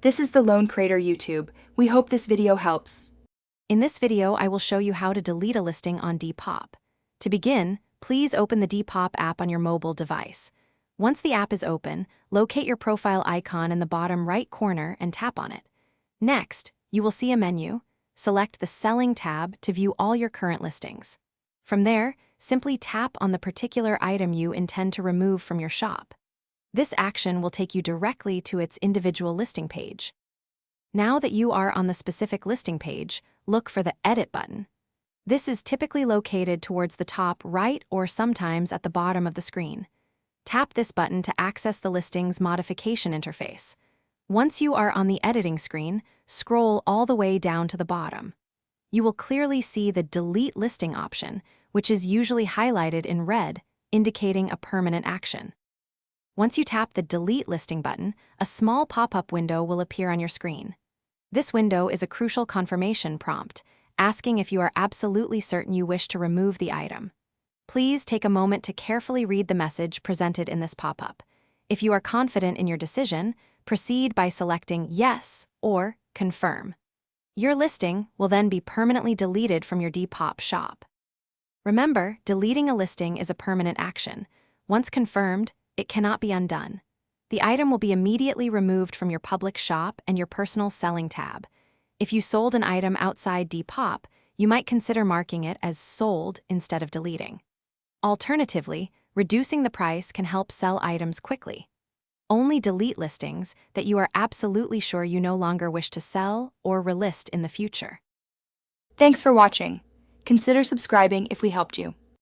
This is the Lone Creator YouTube. We hope this video helps. In this video, I will show you how to delete a listing on Depop. To begin, please open the Depop app on your mobile device. Once the app is open, locate your profile icon in the bottom right corner and tap on it. Next, you will see a menu. Select the Selling tab to view all your current listings. From there, simply tap on the particular item you intend to remove from your shop. This action will take you directly to its individual listing page. Now that you are on the specific listing page, look for the Edit button. This is typically located towards the top right or sometimes at the bottom of the screen. Tap this button to access the listing's modification interface. Once you are on the editing screen, scroll all the way down to the bottom. You will clearly see the Delete Listing option, which is usually highlighted in red, indicating a permanent action. Once you tap the Delete Listing button, a small pop-up window will appear on your screen. This window is a crucial confirmation prompt, asking if you are absolutely certain you wish to remove the item. Please take a moment to carefully read the message presented in this pop-up. If you are confident in your decision, proceed by selecting Yes or Confirm. Your listing will then be permanently deleted from your Depop shop. Remember, deleting a listing is a permanent action. Once confirmed, it cannot be undone. The item will be immediately removed from your public shop and your personal selling tab. If you sold an item outside Depop, you might consider marking it as sold instead of deleting. Alternatively, reducing the price can help sell items quickly. Only delete listings that you are absolutely sure you no longer wish to sell or relist in the future. Thanks for watching. Consider subscribing if we helped you.